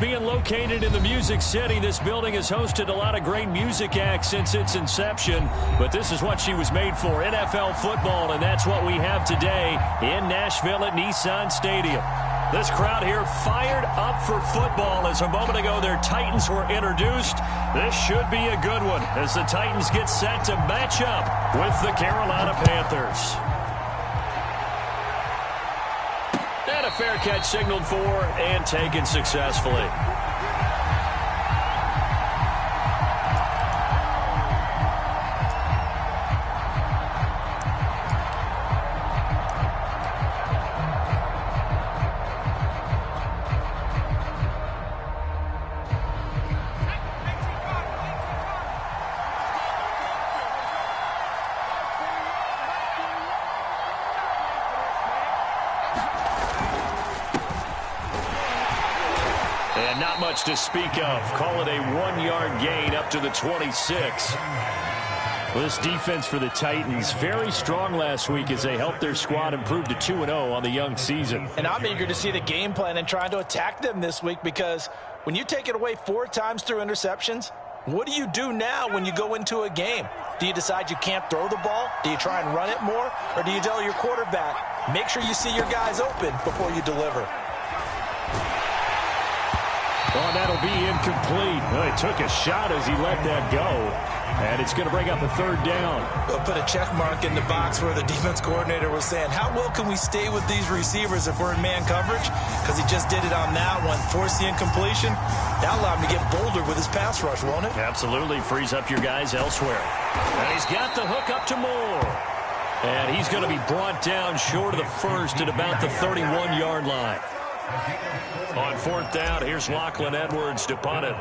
Being located in the Music City, this building has hosted a lot of great music acts since its inception, but this is what she was made for, NFL football, and that's what we have today in Nashville at Nissan Stadium. This crowd here fired up for football as a moment ago their Titans were introduced. This should be a good one as the Titans get set to match up with the Carolina Panthers. And a fair catch signaled for and taken successfully. And not much to speak of. Call it a 1-yard gain up to the 26. Well, this defense for the Titans, very strong last week as they helped their squad improve to 2-0 on the young season. And I'm eager to see the game plan and trying to attack them this week, because when you take it away 4 times through interceptions, what do you do now when you go into a game? Do you decide you can't throw the ball? Do you try and run it more? Or do you tell your quarterback, make sure you see your guys open before you deliver? Oh, that'll be incomplete. Well, he took a shot as he let that go. And it's going to bring up a 3rd down. We'll put a check mark in the box where the defense coordinator was saying, how well can we stay with these receivers if we're in man coverage? Because he just did it on that one. Forced the incompletion. That allowed him to get bolder with his pass rush, won't it? Absolutely. Frees up your guys elsewhere. And he's got the hook up to Moore. And he's going to be brought down short of the first at about the 31-yard line. On 4th down, here's Lachlan Edwards to punt it.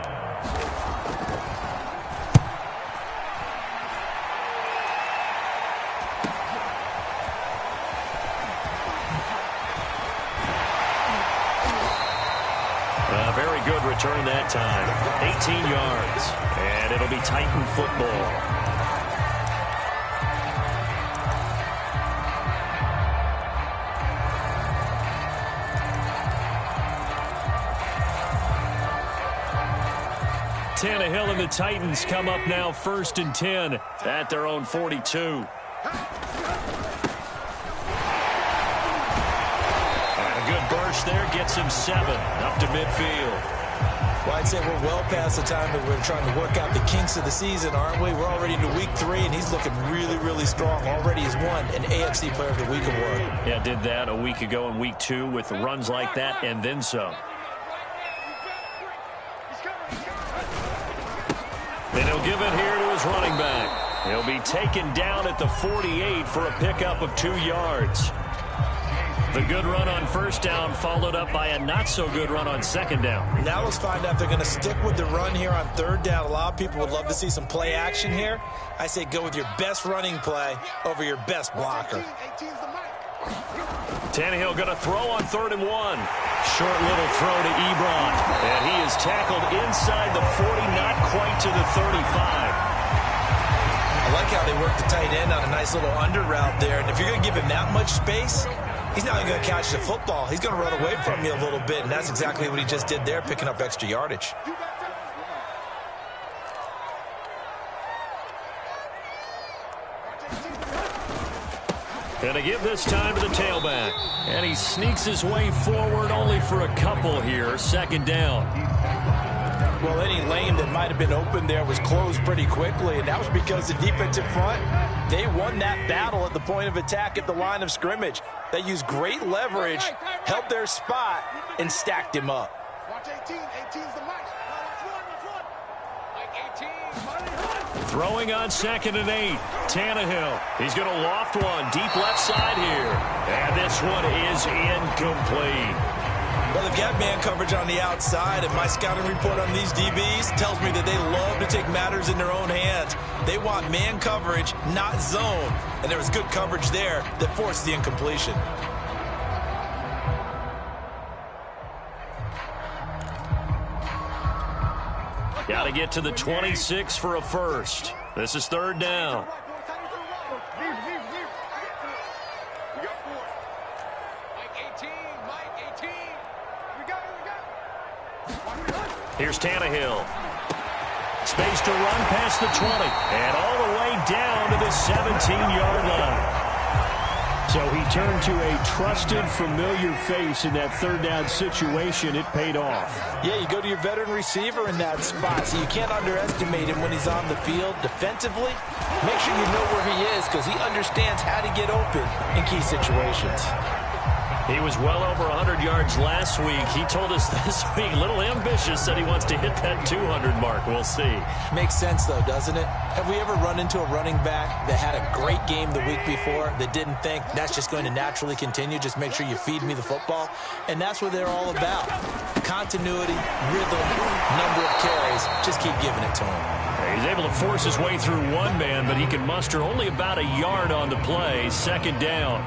A very good return that time. 18 yards. And it'll be Titan football. Tannehill and the Titans come up now 1st and 10 at their own 42. And a good burst there gets him 7 up to midfield. Well, I'd say we're well past the time that we're trying to work out the kinks of the season, aren't we? We're already into week 3, and he's looking really, really strong. Already has won an AFC Player of the Week award. Yeah, did that a week ago in week 2 with runs like that and then some. And he'll give it here to his running back. He'll be taken down at the 48 for a pickup of 2 yards. The good run on 1st down followed up by a not-so-good run on 2nd down. Now let's find out if they're going to stick with the run here on 3rd down. A lot of people would love to see some play action here. I say go with your best running play over your best blocker. Tannehill going to throw on 3rd and 1. Short little throw to Ebron. And he is tackled inside the 40, not quite to the 35. I like how they work the tight end on a nice little under route there. And if you're going to give him that much space, he's not even going to catch the football. He's going to run away from you a little bit. And that's exactly what he just did there, picking up extra yardage. Going to give this time to the tailback. And he sneaks his way forward only for a couple here. 2nd down. Well, any lane that might have been open there was closed pretty quickly, and that was because the defensive front, they won that battle at the point of attack at the line of scrimmage. They used great leverage, held their spot, and stacked him up. Watch 18. 18's the mic. Mike 18. Throwing on 2nd and 8. Tannehill. He's going to loft one deep left side here. And this one is incomplete. Well, they've got man coverage on the outside, and my scouting report on these DBs tells me that they love to take matters in their own hands. They want man coverage, not zone. And there was good coverage there that forced the incompletion. Got to get to the 26 for a first. This is 3rd down. Mike 18. We got it. Here's Tannehill. Space to run past the 20. And all the way down to the 17-yard line. So he turned to a trusted, familiar face in that third down situation. It paid off. Yeah, you go to your veteran receiver in that spot, so you can't underestimate him when he's on the field defensively. Make sure you know where he is because he understands how to get open in key situations. He was well over 100 yards last week. He told us this week, a little ambitious, said he wants to hit that 200 mark. We'll see. Makes sense, though, doesn't it? Have we ever run into a running back that had a great game the week before that didn't think that's just going to naturally continue? Just make sure you feed me the football. And that's what they're all about. Continuity, rhythm, number of carries. Just keep giving it to him. He's able to force his way through one man, but he can muster only about a yard on the play. Second down.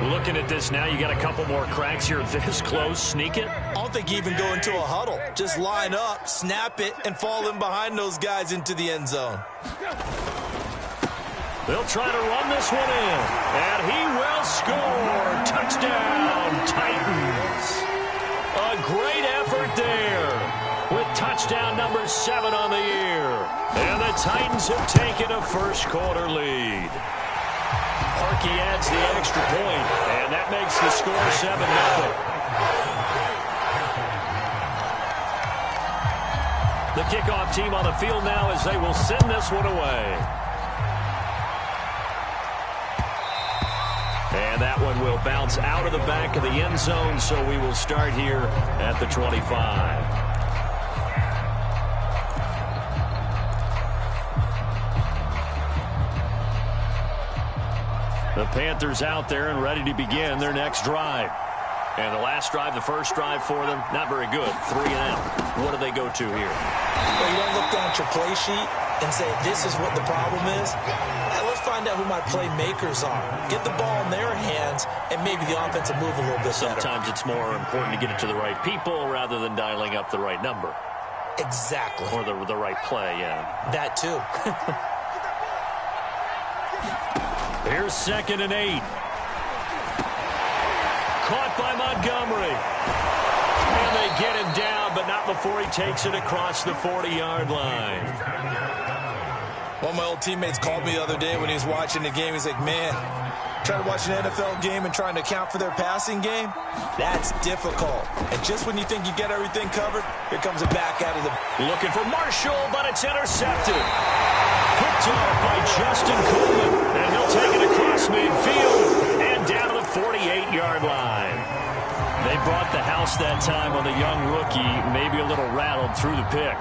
Looking at this now, you got a couple more cracks here this close. Sneak it. I don't think you even go into a huddle. Just line up, snap it, and fall in behind those guys into the end zone. They'll try to run this one in. And he will score. Touchdown, Titans. A great effort there with touchdown number 7 on the year. And the Titans have taken a first-quarter lead. Parkey adds the extra point, and that makes the score 7-0. The kickoff team on the field now as they will send this one away. And that one will bounce out of the back of the end zone, so we will start here at the 25. The Panthers out there and ready to begin their next drive. And the last drive, the first drive for them, not very good. 3 and out. What do they go to here? Well, you don't look down at your play sheet and say, this is what the problem is. Let's find out who my playmakers are. Get the ball in their hands, and maybe the offense will move a little bit better. Sometimes it's more important to get it to the right people rather than dialing up the right number. Exactly. Or the right play, yeah. That too. Here's 2nd and 8. Caught by Montgomery. And they get him down, but not before he takes it across the 40-yard line. One of my old teammates called me the other day when he was watching the game. He's like, man, trying to watch an NFL game and trying to account for their passing game, that's difficult. And just when you think you get everything covered, here comes it back out of the... Looking for Marshall, but it's intercepted. Quick toss by Justin Coleman. And he'll take it across midfield and down to the 48-yard line. They brought the house that time on the young rookie, maybe a little rattled through the pick.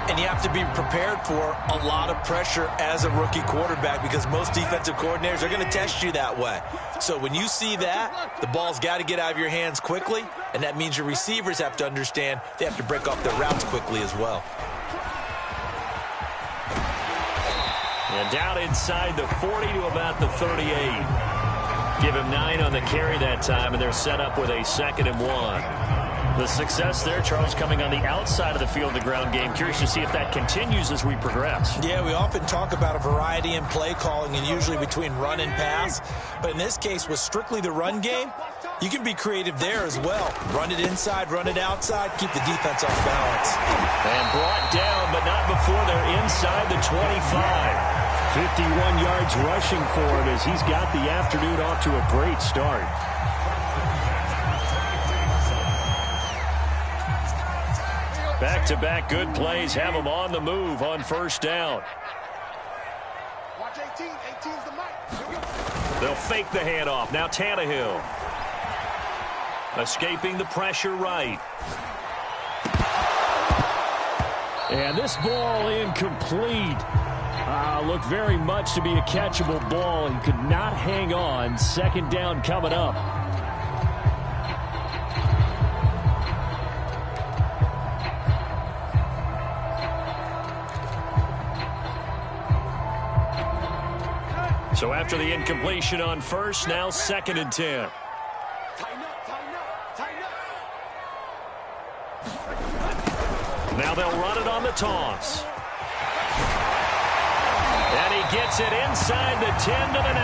And you have to be prepared for a lot of pressure as a rookie quarterback because most defensive coordinators are going to test you that way. So when you see that, the ball's got to get out of your hands quickly, and that means your receivers have to understand they have to break off their routes quickly as well. And down inside the 40 to about the 38. Give him 9 on the carry that time, and they're set up with a 2nd and 1. The success there, Charles, coming on the outside of the field, the ground game. Curious to see if that continues as we progress. Yeah, we often talk about a variety in play calling and usually between run and pass. But in this case, with strictly the run game, you can be creative there as well. Run it inside, run it outside, keep the defense off balance. And brought down, but not before they're inside the 25. 51 yards rushing for him as he's got the afternoon off to a great start. Back-to-back good plays have them on the move on first down. Watch 18. 18's the mic. They'll fake the handoff. Now Tannehill. Escaping the pressure right. And this ball incomplete. Looked very much to be a catchable ball. He could not hang on. 2nd down coming up. So after the incompletion on first, now 2nd and 10. Now they'll run it on the toss. And he gets it inside the 10 to the 9.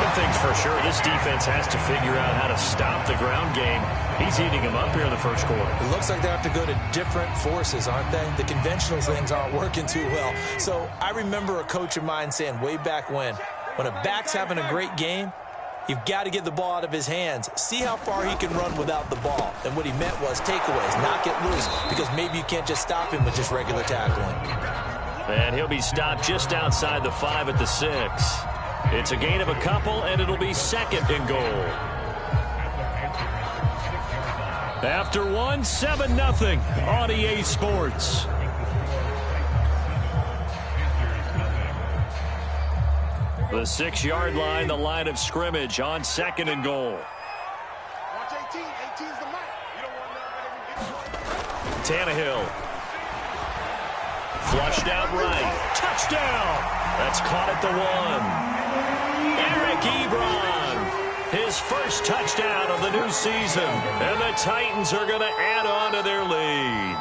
One thing's For sure, this defense has to figure out how to stop the ground game. He's eating them up here in the first quarter. It looks like they have to go to different forces, aren't they? The conventional things aren't working too well. So I remember a coach of mine saying way back when a back's having a great game, you've got to get the ball out of his hands. See how far he can run without the ball. And what he meant was takeaways, knock it loose, because maybe you can't just stop him with just regular tackling. And he'll be stopped just outside the 5 at the 6. It's a gain of a couple, and it'll be 2nd and goal. After 1, 7-0 on EA Sports. The 6-yard line, the line of scrimmage on 2nd and goal. Watch 18. 18's the mic. You don't want that. Tannehill. Flushed out right. Touchdown. That's caught at the 1. Eric Ebron. His first touchdown of the new season. And the Titans are going to add on to their lead.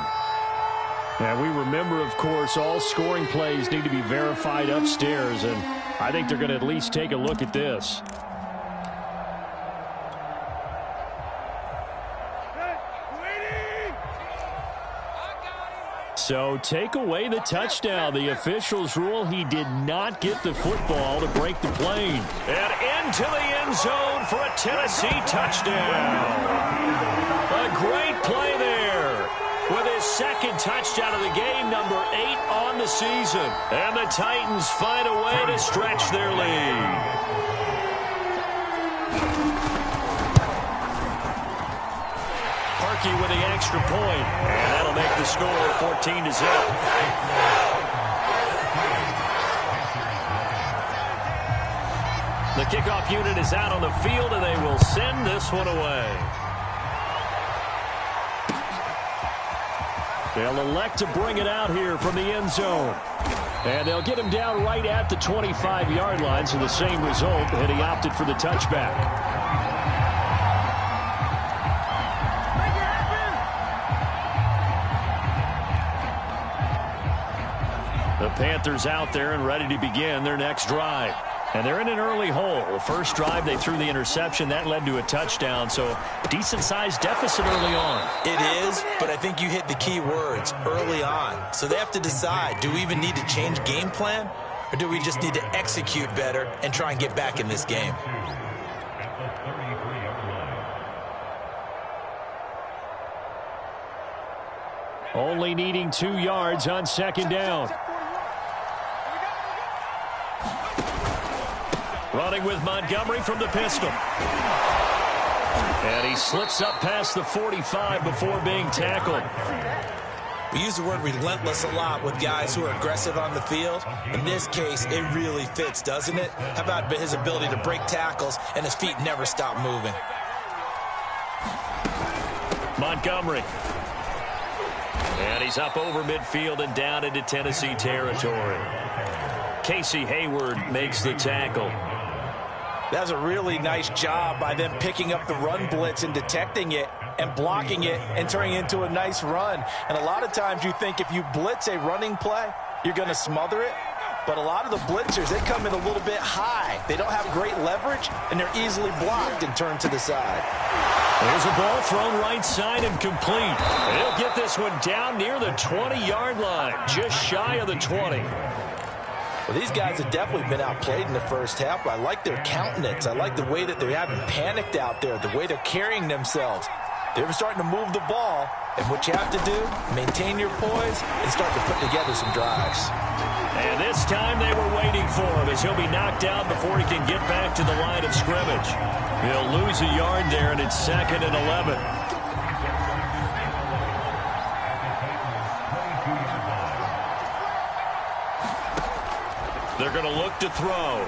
And we remember, of course, all scoring plays need to be verified upstairs, and I think they're going to at least take a look at this. So take away the touchdown. The officials rule he did not get the football to break the plane. And into the end zone for a Tennessee touchdown. A great play there. With his 2nd touchdown of the game, number 8 on the season. And the Titans find a way to stretch their lead. Parkey with the extra point. And that'll make the score 14-0. The kickoff unit is out on the field, and they will send this one away. They'll elect to bring it out here from the end zone. And they'll get him down right at the 25-yard line, so the same result, and he opted for the touchback. The Panthers out there and ready to begin their next drive. And they're in an early hole. First drive, they threw the interception. That led to a touchdown, so decent-sized deficit early on. It is, but I think you hit the key words, early on. So they have to decide, do we even need to change game plan, or do we just need to execute better and try and get back in this game? Only needing 2 yards on 2nd down. Running with Montgomery from the pistol. And he slips up past the 45 before being tackled. We use the word relentless a lot with guys who are aggressive on the field. In this case, it really fits, doesn't it? How about his ability to break tackles and his feet never stop moving? Montgomery. And he's up over midfield and down into Tennessee territory. Casey Hayward makes the tackle. That's a really nice job by them picking up the run blitz and detecting it and blocking it and turning it into a nice run. And a lot of times you think if you blitz a running play, you're going to smother it. But a lot of the blitzers, they come in a little bit high. They don't have great leverage, and they're easily blocked and turned to the side. There's a ball thrown right side and complete. He'll get this one down near the 20-yard line, just shy of the 20. Well, these guys have definitely been outplayed in the first half, but I like their countenance. I like the way that they haven't panicked out there, the way they're carrying themselves. They're starting to move the ball, and what you have to do, maintain your poise and start to put together some drives. And this time they were waiting for him as he'll be knocked down before he can get back to the line of scrimmage. He'll lose a yard there, and it's 2nd and 11. They're going to look to throw.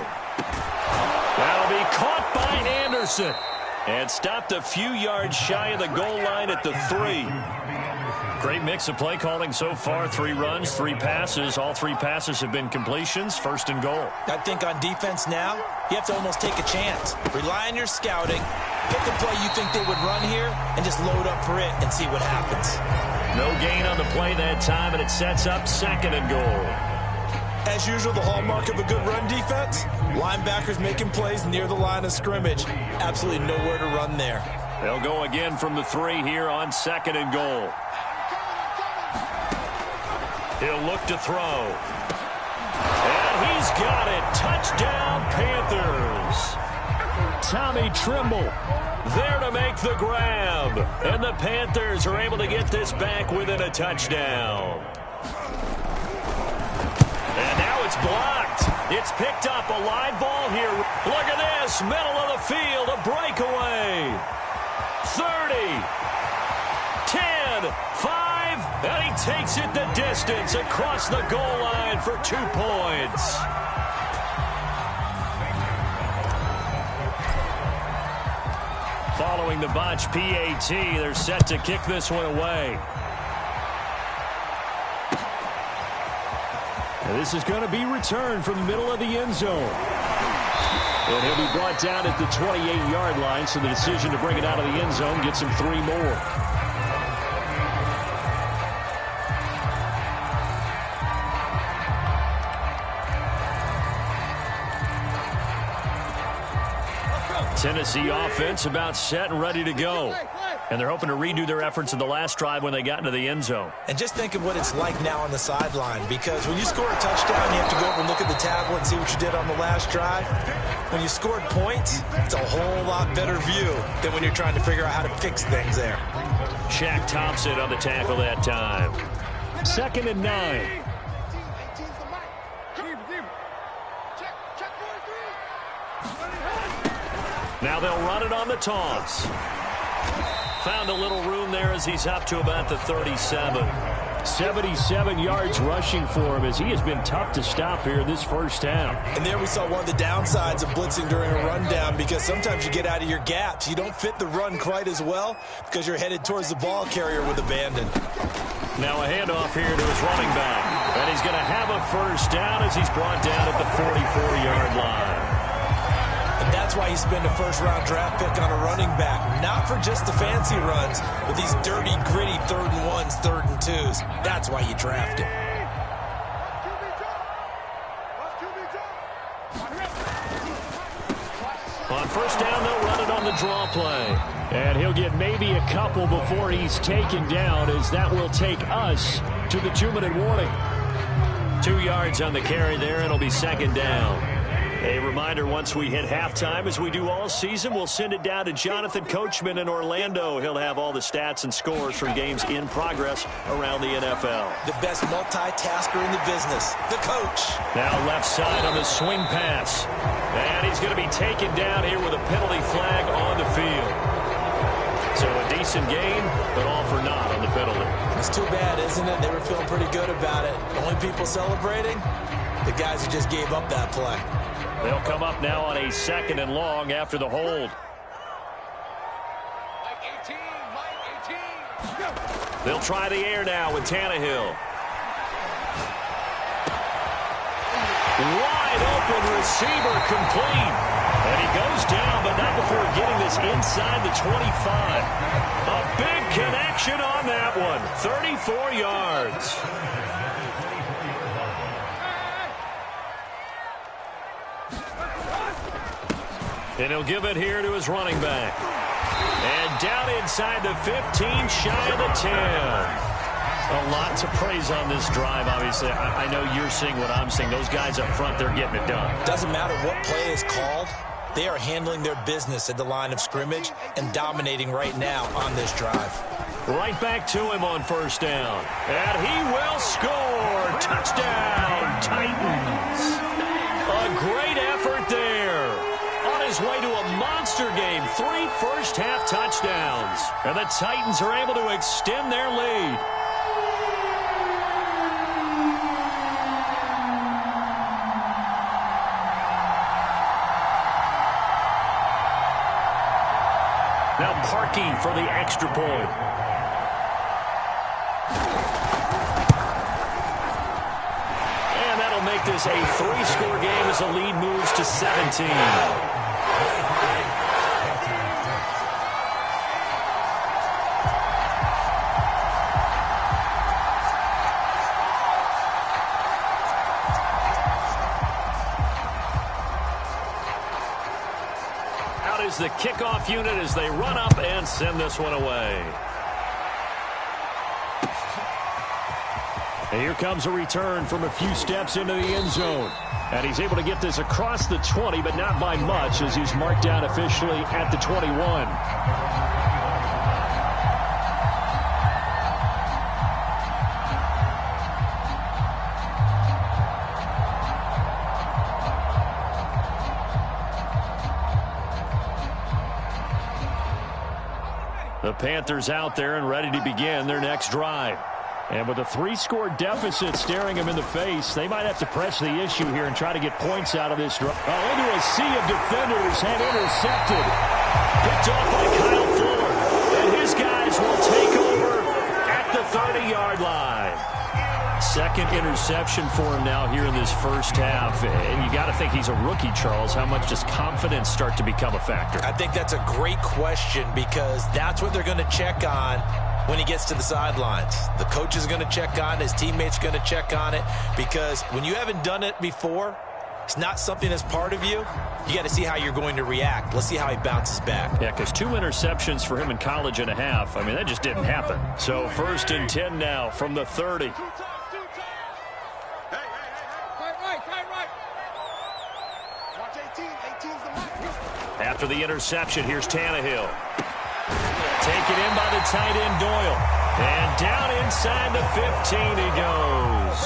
That'll be caught by Anderson. And stopped a few yards shy of the goal line at the 3. Great mix of play calling so far. 3 runs, 3 passes. All 3 passes have been completions. 1st and goal. I think on defense now, you have to almost take a chance. Rely on your scouting. Pick a play you think they would run here and just load up for it and see what happens. No gain on the play that time, and it sets up 2nd and goal. As usual, the hallmark of a good run defense, linebackers making plays near the line of scrimmage. Absolutely nowhere to run there. They'll go again from the 3 here on 2nd and goal. He'll look to throw. And he's got it. Touchdown, Panthers. Tommy Tremble there to make the grab. And the Panthers are able to get this back within a touchdown. And now it's blocked. It's picked up. A live ball here. Look at this. Middle of the field. A breakaway. 30. 10. 5. And he takes it the distance across the goal line for 2 points. Following the botch PAT, they're set to kick this one away. And this is going to be returned from the middle of the end zone. And he'll be brought down at the 28-yard line, so the decision to bring it out of the end zone gets him 3 more. Tennessee offense about set and ready to go. And they're hoping to redo their efforts in the last drive when they got into the end zone. And just think of what it's like now on the sideline, because when you score a touchdown, you have to go over and look at the tablet and see what you did on the last drive. When you scored points, it's a whole lot better view than when you're trying to figure out how to fix things there. Shaq Thompson on the tackle that time. 2nd and 9. Now they'll run it on the toss. Found a little room there as he's up to about the 37. 77 yards rushing for him as he has been tough to stop here in this first half. And there we saw one of the downsides of blitzing during a rundown, because sometimes you get out of your gaps. You don't fit the run quite as well because you're headed towards the ball carrier with abandon. Now a handoff here to his running back. And he's going to have a first down as he's brought down at the 44-yard line. And that's why you spend a first-round draft pick on a running back. Not for just the fancy runs, but these dirty, gritty 3rd and 1s, 3rd and 2s. That's why you draft him. On first down, they'll run it on the draw play. And he'll get maybe a couple before he's taken down, as that will take us to the 2-minute warning. 2 yards on the carry there, and it'll be 2nd down. A reminder, once we hit halftime, as we do all season, we'll send it down to Jonathan Coachman in Orlando. He'll have all the stats and scores from games in progress around the NFL. The best multitasker in the business, the coach. Now left side on the swing pass. And he's going to be taken down here with a penalty flag on the field. So a decent gain, but all for naught on the penalty. It's too bad, isn't it? They were feeling pretty good about it. The only people celebrating, the guys who just gave up that play. They'll come up now on a 2nd and long after the hold. They'll try the air now with Tannehill. Wide open receiver, complete. And he goes down, but not before getting this inside the 25. A big connection on that one. 34 yards. And he'll give it here to his running back. And down inside the 15, shy of the 10. A lot to praise on this drive, obviously. I know you're seeing what I'm seeing. Those guys up front, they're getting it done. Doesn't matter what play is called. They are handling their business at the line of scrimmage and dominating right now on this drive. Right back to him on first down. And he will score. Touchdown, Titans. A great effort there. On his way to a monster game, 3 first-half touchdowns. And the Titans are able to extend their lead. Now Parkey for the extra point. And that'll make this a 3-score game as the lead moves to 17. out is the kickoff unit as they run up and send this one away. And here comes a return from a few steps into the end zone. And he's able to get this across the 20, but not by much as he's marked down officially at the 21. The Panthers out there and ready to begin their next drive. And with a 3-score deficit staring them in the face, they might have to press the issue here and try to get points out of this drive. Into a sea of defenders and intercepted. Picked off by Kyle Fuller. And his guys will take over at the 30-yard line. Second interception for him now here in this first half. And you got to think he's a rookie, Charles. How much does confidence start to become a factor? I think that's a great question because that's what they're going to check on when he gets to the sidelines. The coach is going to check on it. His teammates going to check on it because when you haven't done it before, it's not something that's part of you. You got to see how you're going to react. Let's see how he bounces back. Yeah, because 2 interceptions for him in college and a half. I mean, that just didn't happen. So 1st and 10 now from the 30. After the interception, here's Tannehill. Taken in by the tight end Doyle. And down inside the 15 he goes.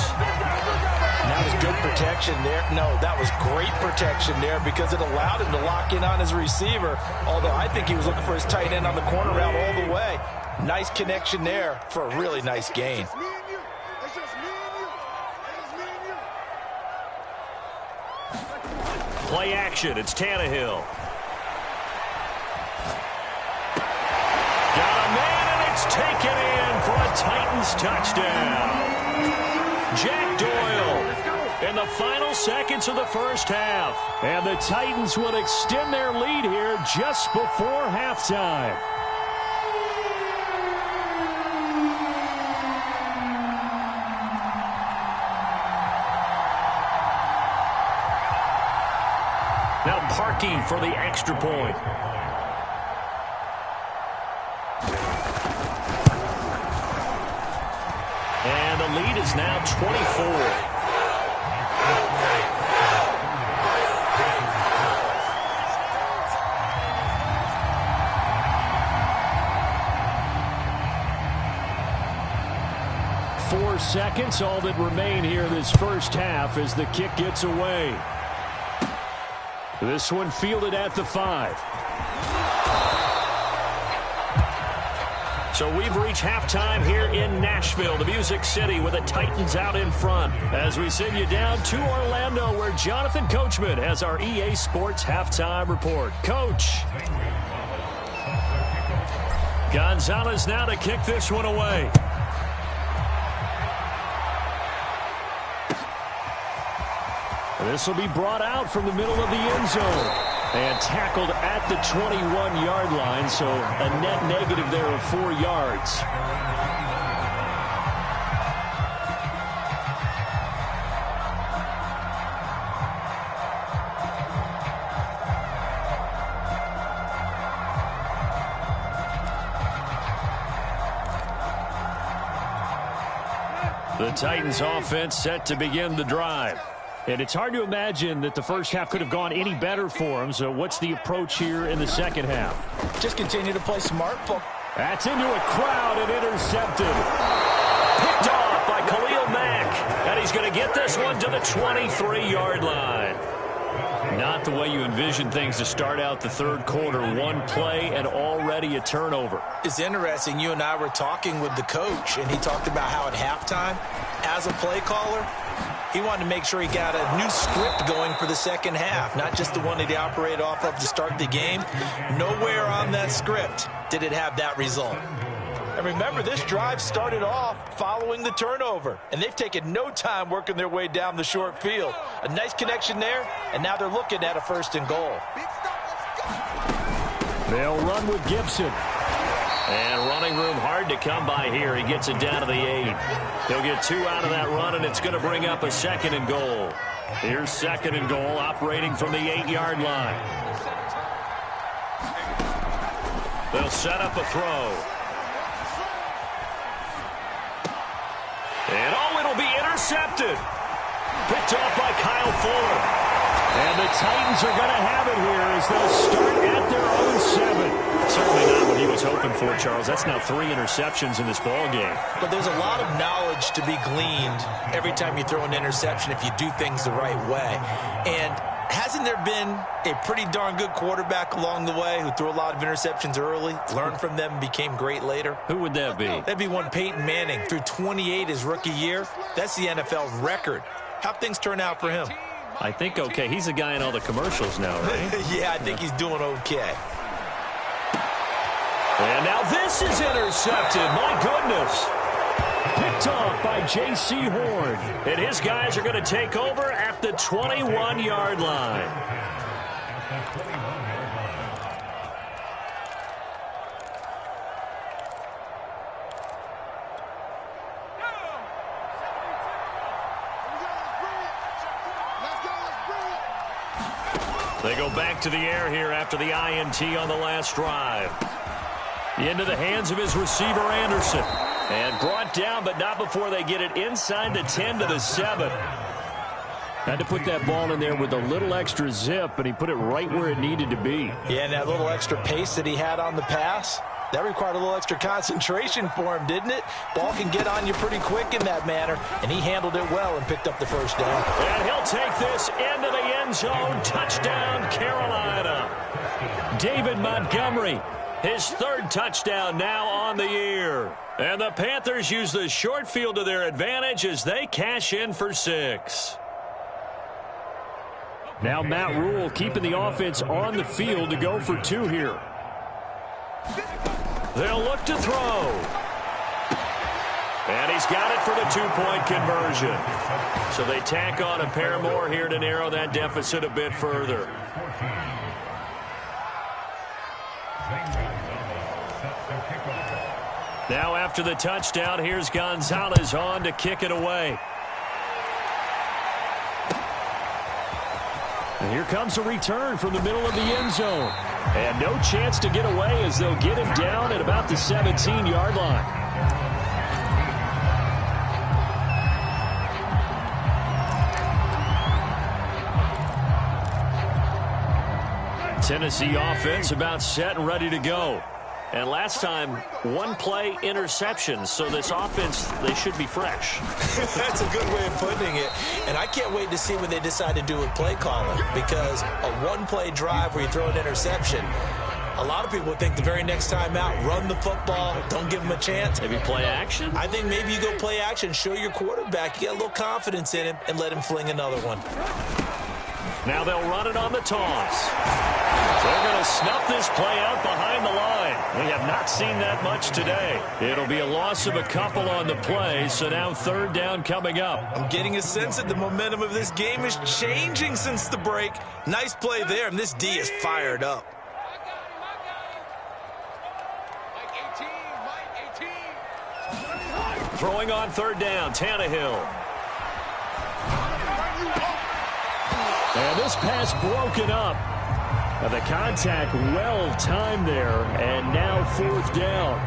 That was good protection there. No, that was great protection there because it allowed him to lock in on his receiver. Although I think he was looking for his tight end on the corner route all the way. Nice connection there for a really nice gain. Play action. It's Tannehill. Got a man, and it's taken in for a Titans touchdown. Jack Doyle in the final seconds of the first half. And the Titans will extend their lead here just before halftime. Now Parkey for the extra point. And the lead is now 24. Seconds, all that remain here this first half as the kick gets away. This one fielded at the 5. So we've reached halftime here in Nashville, the Music City, with the Titans out in front. As we send you down to Orlando, where Jonathan Coachman has our EA Sports halftime report. Coach. Gonzalez now to kick this one away. This will be brought out from the middle of the end zone and tackled at the 21-yard line, so a net negative there of 4 yards. The Titans offense set to begin the drive. And it's hard to imagine that the first half could have gone any better for them. So what's the approach here in the second half? Just continue to play smart. That's into a crowd and intercepted. Picked off by Khalil Mack. And he's going to get this one to the 23-yard line. Not the way you envision things to start out the third quarter. One play and already a turnover. It's interesting. You and I were talking with the coach, and he talked about how at halftime, as a play caller, he wanted to make sure he got a new script going for the second half, not just the one that he operated off of to start the game. Nowhere on that script did it have that result. And remember, this drive started off following the turnover, and they've taken no time working their way down the short field. A nice connection there, and now they're looking at a 1st and goal. They'll run with Gibson. And running room hard to come by here. He gets it down to the 8. He'll get 2 out of that run, and it's going to bring up a 2nd and goal. Here's 2nd and goal, operating from the 8-yard line. They'll set up a throw. And it'll be intercepted. Picked off by Kyle Fuller. And the Titans are going to have it here as they'll start at their own 7. Certainly not what he was hoping for, Charles. That's now 3 interceptions in this ball game. But there's a lot of knowledge to be gleaned every time you throw an interception if you do things the right way. And hasn't there been a pretty darn good quarterback along the way who threw a lot of interceptions early, learned from them, and became great later? Who would that be? That'd be one Peyton Manning. Threw 28 his rookie year. That's the NFL record. How'd things turn out for him? I think okay. He's a guy in all the commercials now, right? Yeah, I think he's doing okay. And now this is intercepted. My goodness. Picked off by J.C. Horn. And his guys are going to take over at the 21-yard line. They go back to the air here after the INT on the last drive. Into the hands of his receiver, Anderson. And brought down, but not before they get it inside the 10 to the 7. Had to put that ball in there with a little extra zip, but he put it right where it needed to be. Yeah, and that little extra pace that he had on the pass, that required a little extra concentration for him, didn't it? Ball can get on you pretty quick in that manner, and he handled it well and picked up the first down. And he'll take this into the end zone. Touchdown, Carolina. David Montgomery, his 3rd touchdown now on the year. And the Panthers use the short field to their advantage as they cash in for 6. Now Matt Rule keeping the offense on the field to go for 2 here. They'll look to throw. And he's got it for the 2-point conversion. So they tack on a pair more here to narrow that deficit a bit further. Now after the touchdown, here's Gonzalez on to kick it away. And here comes a return from the middle of the end zone. And no chance to get away as they'll get him down at about the 17-yard line. Tennessee offense about set and ready to go. And last time, 1-play interceptions. So this offense, they should be fresh. That's a good way of putting it. And I can't wait to see what they decide to do with play calling. Because a 1-play drive where you throw an interception, a lot of people think the very next time out, run the football, don't give them a chance. Maybe play action? I think maybe you go play action, show your quarterback, you get a little confidence in him, and let him fling another one. Now they'll run it on the toss. They're going to snuff this play out behind the line. We have not seen that much today. It'll be a loss of a couple on the play, so now 3rd down coming up. I'm getting a sense that the momentum of this game is changing since the break. Nice play there, and this D is fired up. Throwing on 3rd down, Tannehill. And this pass broken up. And the contact well timed there, and now 4th down.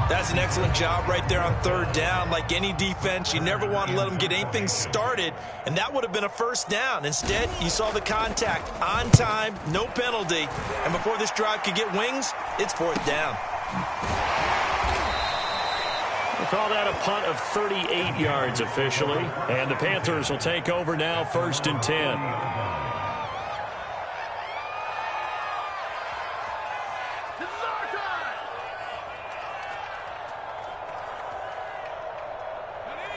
That's an excellent job right there on 3rd down. Like any defense, you never want to let them get anything started, and that would have been a 1st down. Instead, you saw the contact on time, no penalty, and before this drive could get wings, it's 4th down. We'll call that a punt of 38 yards officially, and the Panthers will take over now 1st and 10.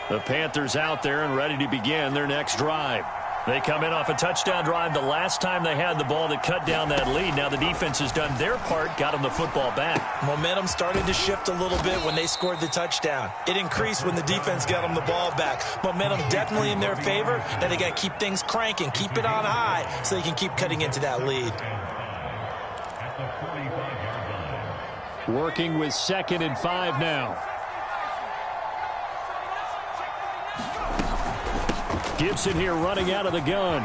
The Panthers out there and ready to begin their next drive. They come in off a touchdown drive the last time they had the ball to cut down that lead. Now the defense has done their part, got them the football back. Momentum started to shift a little bit when they scored the touchdown. It increased when the defense got them the ball back. Momentum definitely in their favor. Now they got to keep things cranking, keep it on high so they can keep cutting into that lead. Working with 2nd and 5 now. Gibson here running out of the gun.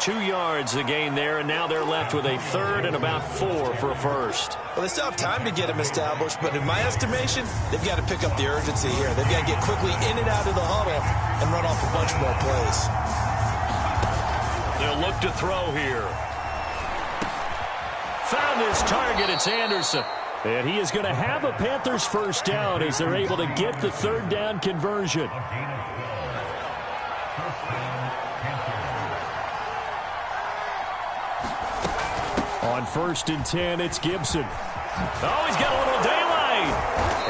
2 yards the gain there, and now they're left with a third and about 4 for a first. Well, they still have time to get him established, but in my estimation, they've got to pick up the urgency here. They've got to get quickly in and out of the huddle and run off a bunch more plays. They'll look to throw here. Found his target. It's Anderson. And he is going to have a Panthers first down as they're able to get the third down conversion. On 1st and 10, it's Gibson. Oh, he's got a little daylight.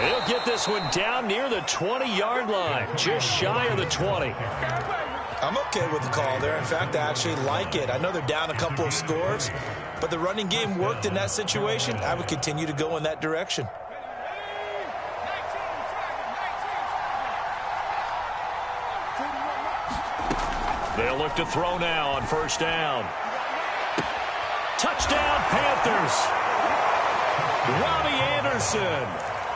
He'll get this one down near the 20-yard line, just shy of the 20. I'm okay with the call there. In fact, I actually like it. I know they're down a couple of scores, but the running game worked in that situation. I would continue to go in that direction. They'll look to throw now on 1st down. Touchdown, Panthers. Robbie Anderson,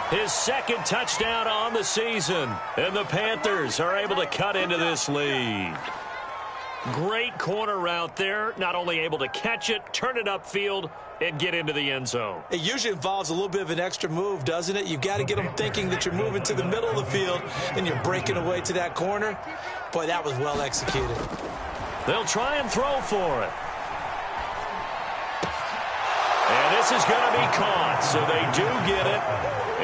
his 2nd touchdown on the season. And the Panthers are able to cut into this lead. Great corner route there. Not only able to catch it, turn it upfield, and get into the end zone. It usually involves a little bit of an extra move, doesn't it? You've got to get them thinking that you're moving to the middle of the field, and you're breaking away to that corner. Boy, that was well executed. They'll try and throw for it. And this is going to be caught, so they do get it.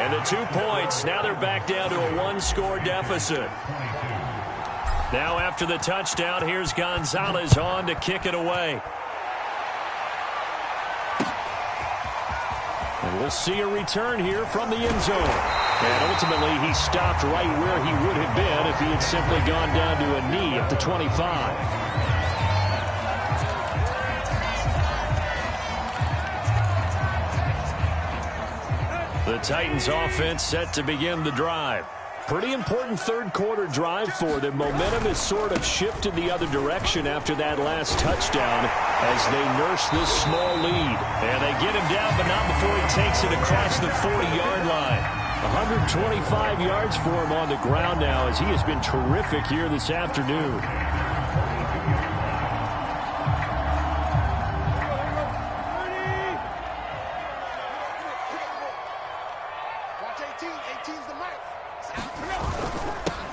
And the 2 points, now they're back down to a 1-score deficit. Now after the touchdown, here's Gonzalez on to kick it away. And we'll see a return here from the end zone. And ultimately, he stopped right where he would have been if he had simply gone down to a knee at the 25. The Titans offense set to begin the drive. Pretty important third-quarter drive for them. Momentum has sort of shifted the other direction after that last touchdown as they nurse this small lead. And they get him down, but not before he takes it across the 40-yard line. 125 yards for him on the ground now as he has been terrific here this afternoon.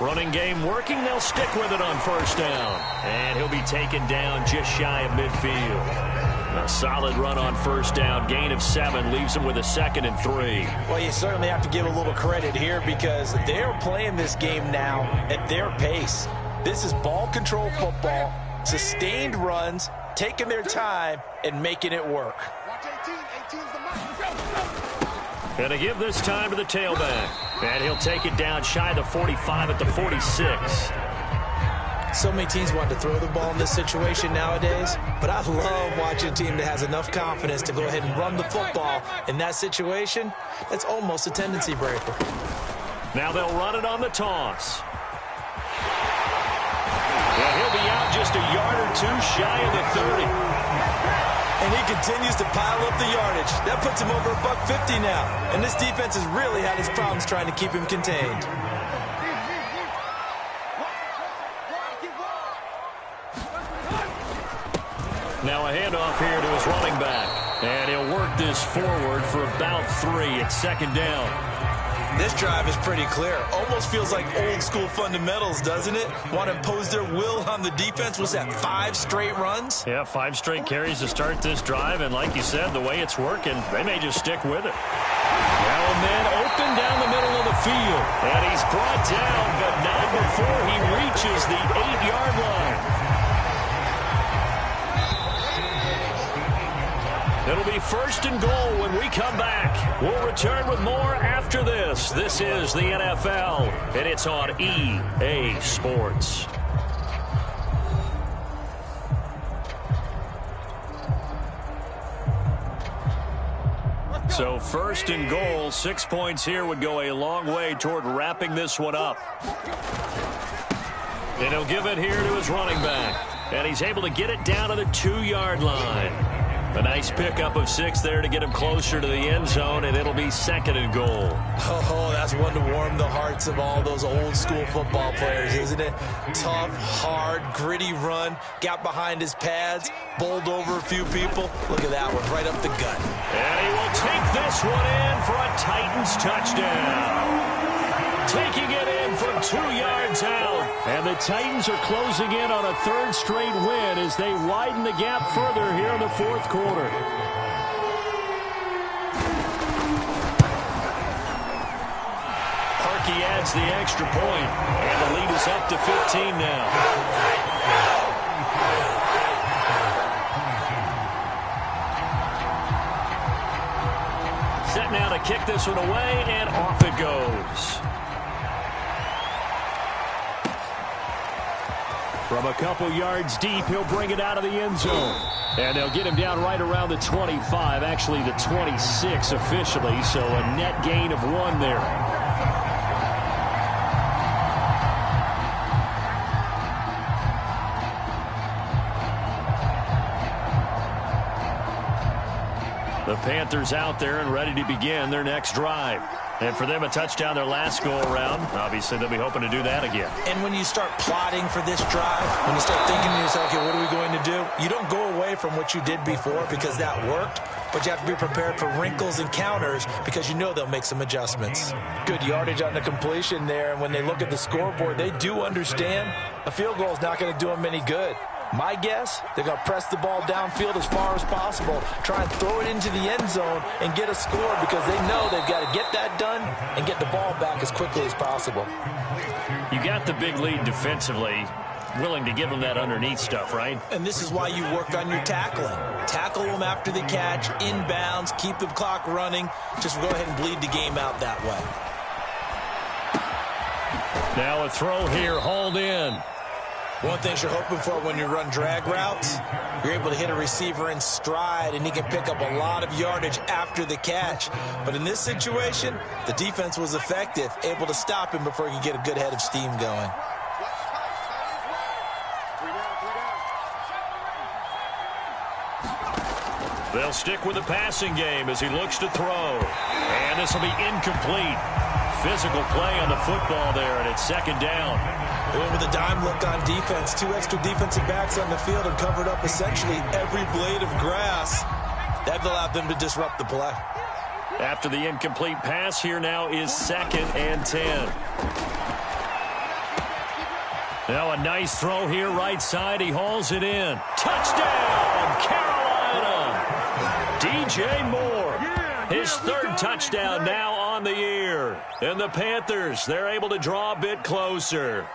Running game working. They'll stick with it on 1st down. And he'll be taken down just shy of midfield. A solid run on 1st down. Gain of 7 leaves him with a 2nd and 3. Well, you certainly have to give a little credit here because they're playing this game now at their pace. This is ball control football, sustained runs, taking their time, and making it work. Going to give this time to the tailback. And he'll take it down shy of the 45 at the 46. So many teams want to throw the ball in this situation nowadays, but I love watching a team that has enough confidence to go ahead and run the football in that situation. That's almost a tendency breaker. Now they'll run it on the toss. Yeah, he'll be out just a yard or 2 shy of the 30. And he continues to pile up the yardage. That puts him over $150 now. And this defense has really had its problems trying to keep him contained. Now a handoff here to his running back. And he'll work this forward for about 3 at 2nd down. This drive is pretty clear. Almost feels like old school fundamentals, doesn't it? Want to impose their will on the defense. Was that 5 straight runs? Yeah, 5 straight carries to start this drive. And like you said, the way it's working, they may just stick with it. Now a man open down the middle of the field. And he's brought down, but not before he reaches the 8-yard line. It'll be 1st and goal when we come back. We'll return with more after this. This is the NFL, and it's on EA Sports. So 1st and goal, 6 points here would go a long way toward wrapping this one up. And he'll give it here to his running back. And he's able to get it down to the 2-yard line. A nice pickup of 6 there to get him closer to the end zone, and it'll be 2nd and goal. Oh, that's one to warm the hearts of all those old-school football players, isn't it? Tough, hard, gritty run, got behind his pads, bowled over a few people. Look at that one, right up the gut. And he will take this one in for a Titans touchdown. Taking it in from 2 yards out. And the Titans are closing in on a 3rd straight win as they widen the gap further here in the 4th quarter. Parkey adds the extra point, and the lead is up to 15 now. Set now to kick this one away, and off it goes. From a couple yards deep, he'll bring it out of the end zone. And they'll get him down right around the 25, actually the 26 officially, so a net gain of 1 there. The Panthers out there and ready to begin their next drive. And for them, a touchdown their last go-around. Obviously, they'll be hoping to do that again. And when you start plotting for this drive, when you start thinking to yourself, okay, what are we going to do? You don't go away from what you did before because that worked, but you have to be prepared for wrinkles and counters because you know they'll make some adjustments. Good yardage on the completion there, and when they look at the scoreboard, they do understand a field goal is not going to do them any good. My guess, they're going to press the ball downfield as far as possible, try and throw it into the end zone and get a score because they know they've got to get that done and get the ball back as quickly as possible. You got the big lead defensively, willing to give them that underneath stuff, right? And this is why you work on your tackling. Tackle them after the catch, inbounds, keep the clock running. Just go ahead and bleed the game out that way. Now a throw here, hauled in. One thing you're hoping for when you run drag routes, you're able to hit a receiver in stride, and he can pick up a lot of yardage after the catch. But in this situation, the defense was effective, able to stop him before he could get a good head of steam going. They'll stick with the passing game as he looks to throw. And this will be incomplete. Physical play on the football there, and it's 2nd down. They went with a dime look on defense. 2 extra defensive backs on the field and covered up essentially every blade of grass. That allowed them to disrupt the play. After the incomplete pass, here now is 2nd and 10. Now a nice throw here right side. He hauls it in. Touchdown, Carolina! DJ Moore, his 3rd touchdown now on the year. And the Panthers, they're able to draw a bit closer.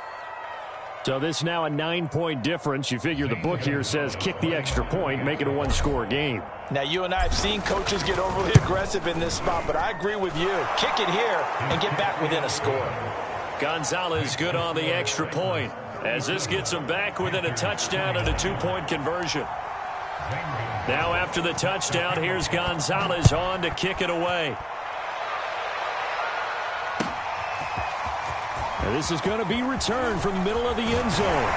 So this now a 9-point difference. You figure the book here says kick the extra point, make it a 1-score game. Now, you and I have seen coaches get overly aggressive in this spot, but I agree with you. Kick it here and get back within a score. Gonzalez good on the extra point, as this gets him back within a touchdown and a 2-point conversion. Now after the touchdown, here's Gonzalez on to kick it away. And this is going to be returned from the middle of the end zone.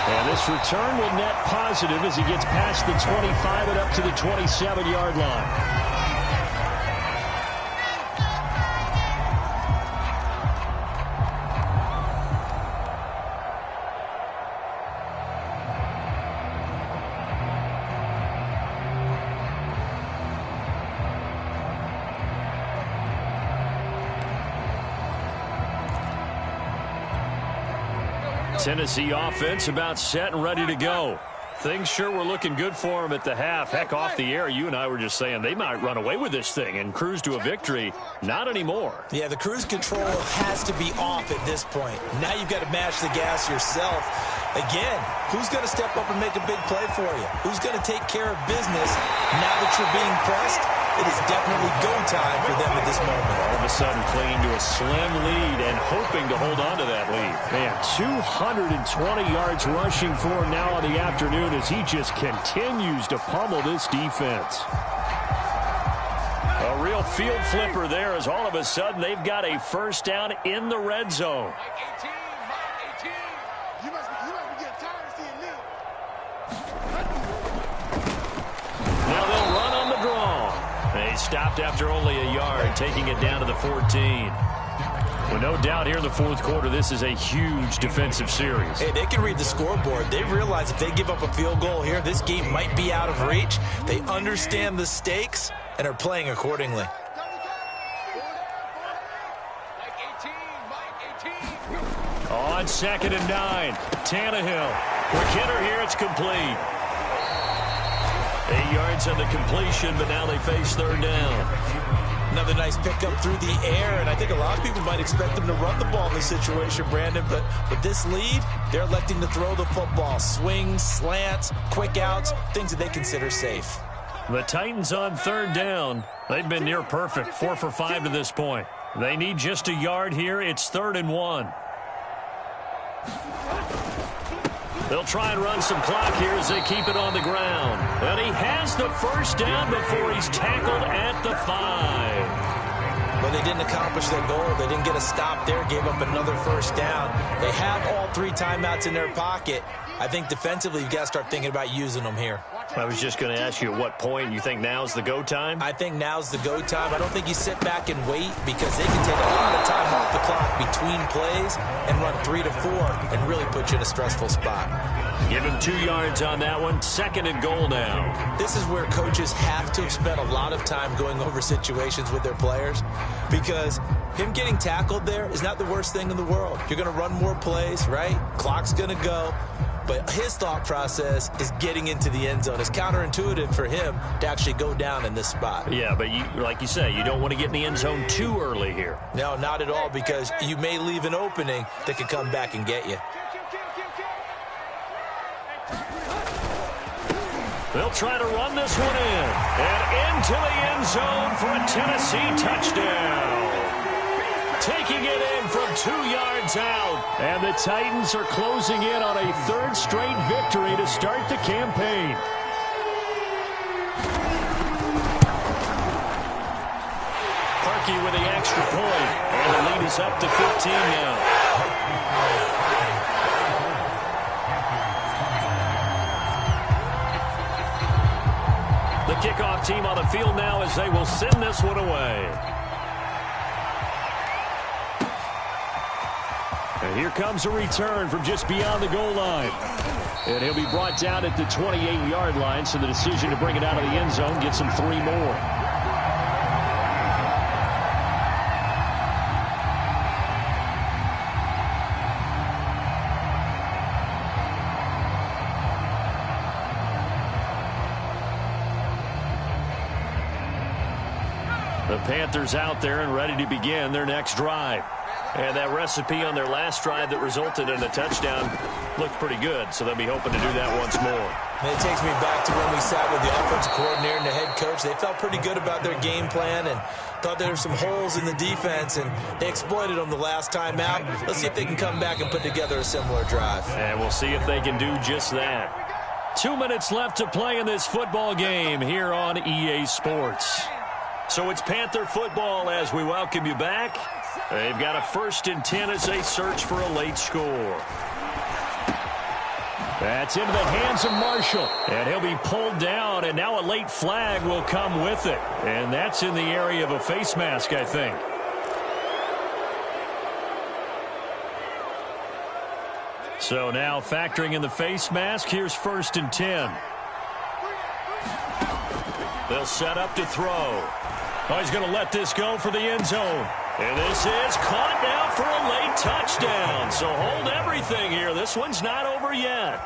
And this return will net positive as he gets past the 25 and up to the 27-yard line. Tennessee offense about set and ready to go. Things sure were looking good for them at the half. Heck, off the air, you and I were just saying they might run away with this thing and cruise to a victory. Not anymore. Yeah, the cruise control has to be off at this point. Now you've got to mash the gas yourself. Again, who's going to step up and make a big play for you? Who's going to take care of business now that you're being pressed? It is definitely go time for them at this moment. All of a sudden clinging to a slim lead and hoping to hold on to that lead. Man, 220 yards rushing for him now on the afternoon as he just continues to pummel this defense. A real field flipper there as all of a sudden they've got a first down in the red zone. stopped after only a yard, taking it down to the 14. Well, no doubt here in the fourth quarter, this is a huge defensive series. Hey, they can read the scoreboard. They realize if they give up a field goal here, this game might be out of reach. They understand the stakes and are playing accordingly. On 2nd and 9, Tannehill. For Kidder here, it's complete. 8 yards on the completion, but now they face 3rd down. Another nice pickup through the air, and I think a lot of people might expect them to run the ball in this situation, Brandon, but with this lead, they're electing to throw the football. Swings, slants, quick outs, things that they consider safe. The Titans on 3rd down. They've been near perfect, 4 for 5 to this point. They need just a yard here. It's 3rd and 1. They'll try and run some clock here as they keep it on the ground. And he has the first down before he's tackled at the 5. But they didn't accomplish their goal. They didn't get a stop there, gave up another first down. They have all 3 timeouts in their pocket. I think defensively, you've got to start thinking about using them here. I was just going to ask you at what point you think now's the go time? I think now's the go time. I don't think you sit back and wait because they can take a lot of time off the clock between plays and run 3 to 4 and really put you in a stressful spot. Give him 2 yards on that one. 2nd and goal now. This is where coaches have to spend a lot of time going over situations with their players because him getting tackled there is not the worst thing in the world. You're going to run more plays, right? Clock's going to go. But his thought process is getting into the end zone. It's counterintuitive for him to actually go down in this spot. Yeah, but like you say, you don't want to get in the end zone too early here. No, not at all, because you may leave an opening that could come back and get you. They'll try to run this one in. And into the end zone for a Tennessee touchdown. Taking it in from 2 yards out. And the Titans are closing in on a 3rd straight victory to start the campaign. Parkey with the extra point. And the lead is up to 15 now. The kickoff team on the field now as they will send this one away. And here comes a return from just beyond the goal line. And he'll be brought down at the 28-yard line, so the decision to bring it out of the end zone gets him 3 more. The Panthers out there and ready to begin their next drive. And that recipe on their last drive that resulted in a touchdown looked pretty good, so they'll be hoping to do that once more. And it takes me back to when we sat with the offensive coordinator and the head coach. They felt pretty good about their game plan and thought there were some holes in the defense, and they exploited them the last time out. Let's see if they can come back and put together a similar drive. And we'll see if they can do just that. 2 minutes left to play in this football game here on EA Sports. So it's Panther football as we welcome you back. They've got a 1st and 10 as they search for a late score. That's into the hands of Marshall. And he'll be pulled down, and now a late flag will come with it. And that's in the area of a face mask, I think. So now factoring in the face mask, here's 1st and 10. They'll set up to throw. Oh, he's going to let this go for the end zone. And this is caught now for a late touchdown. So hold everything here. This one's not over yet.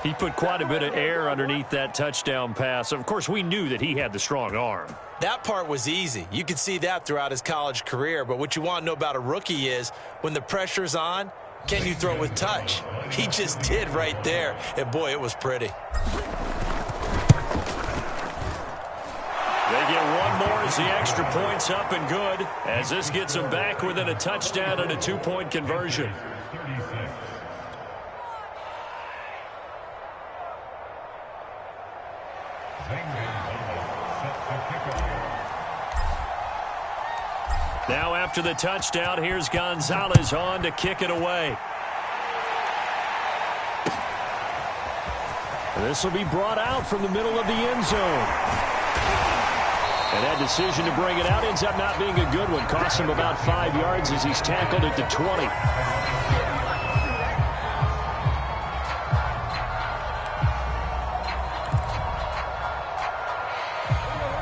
He put quite a bit of air underneath that touchdown pass. Of course, we knew that he had the strong arm. That part was easy. You could see that throughout his college career. But what you want to know about a rookie is when the pressure's on, can you throw with touch? He just did right there. And, boy, it was pretty. They get one more as the extra point's up and good, as this gets them back within a touchdown and a 2-point conversion. Now after the touchdown, here's Gonzalez on to kick it away. This will be brought out from the middle of the end zone. And that decision to bring it out ends up not being a good one. Costs him about 5 yards as he's tackled at the 20.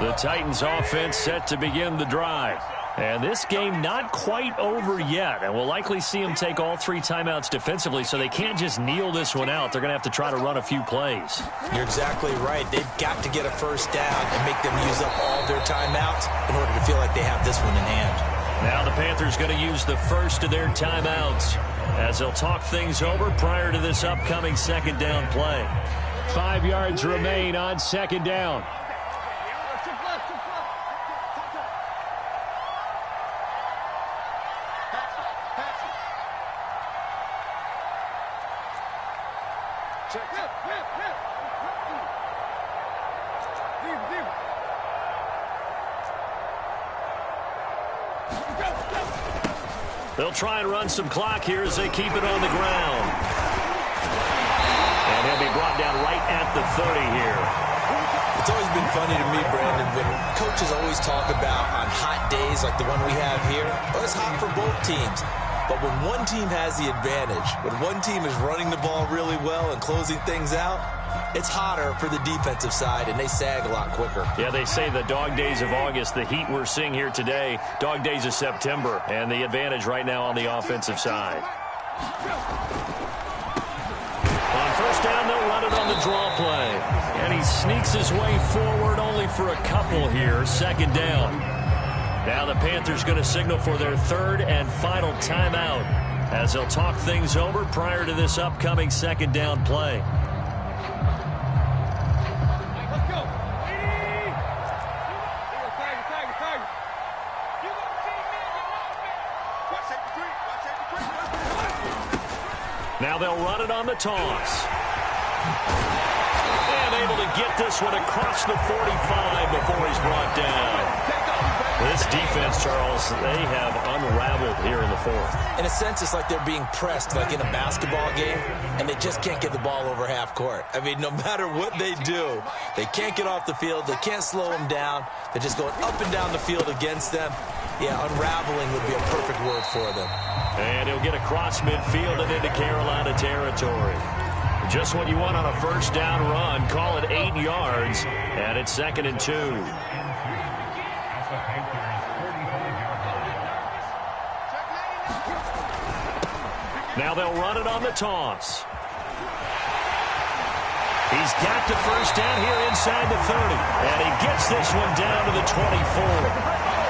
The Titans offense set to begin the drive. And this game not quite over yet. And we'll likely see them take all 3 timeouts defensively, so they can't just kneel this one out. They're going to have to try to run a few plays. You're exactly right. They've got to get a first down and make them use up all their timeouts in order to feel like they have this one in hand. Now the Panthers going to use the first of their timeouts as they'll talk things over prior to this upcoming second down play. 5 yards remain on second down. They'll try and run some clock here as they keep it on the ground. And he'll be brought down right at the 30 here. It's always been funny to me, Brandon, when coaches always talk about on hot days like the one we have here, well, it's hot for both teams. But when one team has the advantage, when one team is running the ball really well and closing things out, it's hotter for the defensive side, and they sag a lot quicker. Yeah, they say the dog days of August, the heat we're seeing here today, dog days of September, and the advantage right now on the offensive side. On first down, they'll run it on the draw play. And he sneaks his way forward only for a couple here, second down. Now the Panthers going to signal for their third and final timeout as they'll talk things over prior to this upcoming second down play. Now they'll run it on the toss. And able to get this one across the 45 before he's brought down. This defense, Charles, they have unraveled here in the fourth. In a sense, it's like they're being pressed like in a basketball game, and they just can't get the ball over half court. I mean, no matter what they do, they can't get off the field. They can't slow them down. They're just going up and down the field against them. Yeah, unraveling would be a perfect word for them. And he'll get across midfield and into Carolina territory. Just what you want on a first down run. Call it 8 yards, and it's 2nd and 2. Now they'll run it on the toss. He's got the first down here inside the 30. And he gets this one down to the 24.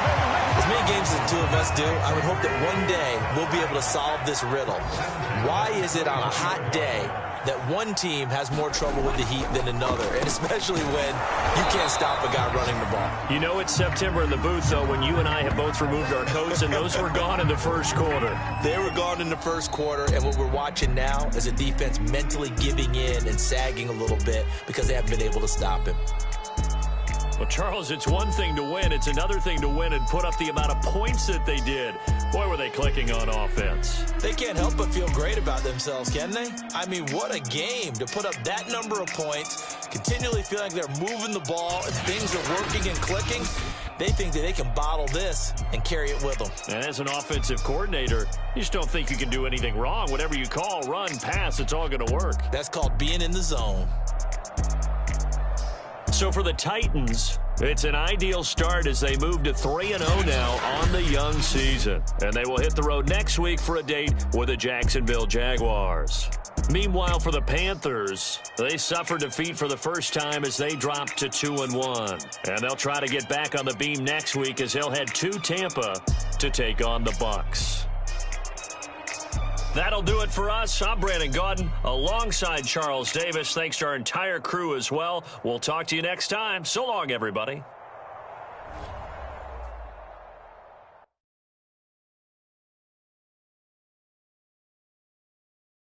As many games as the two of us do, I would hope that one day we'll be able to solve this riddle. Why is it on a hot day that one team has more trouble with the heat than another, and especially when you can't stop a guy running the ball? You know it's September in the booth, though, when you and I have both removed our coats, and those were gone in the first quarter. They were gone in the first quarter, and what we're watching now is a defense mentally giving in and sagging a little bit because they haven't been able to stop him. Well, Charles, it's one thing to win. It's another thing to win and put up the amount of points that they did. Boy, were they clicking on offense. They can't help but feel great about themselves, can they? I mean, what a game to put up that number of points, continually feeling like they're moving the ball and things are working and clicking. They think that they can bottle this and carry it with them. And as an offensive coordinator, you just don't think you can do anything wrong. Whatever you call, run, pass, it's all going to work. That's called being in the zone. So for the Titans, it's an ideal start as they move to 3-0 now on the young season. And they will hit the road next week for a date with the Jacksonville Jaguars. Meanwhile, for the Panthers, they suffered defeat for the first time as they dropped to 2-1. And they'll try to get back on the beam next week as they'll head to Tampa to take on the Bucs. That'll do it for us. I'm Brandon Gaudin alongside Charles Davis. Thanks to our entire crew as well. We'll talk to you next time. So long, everybody.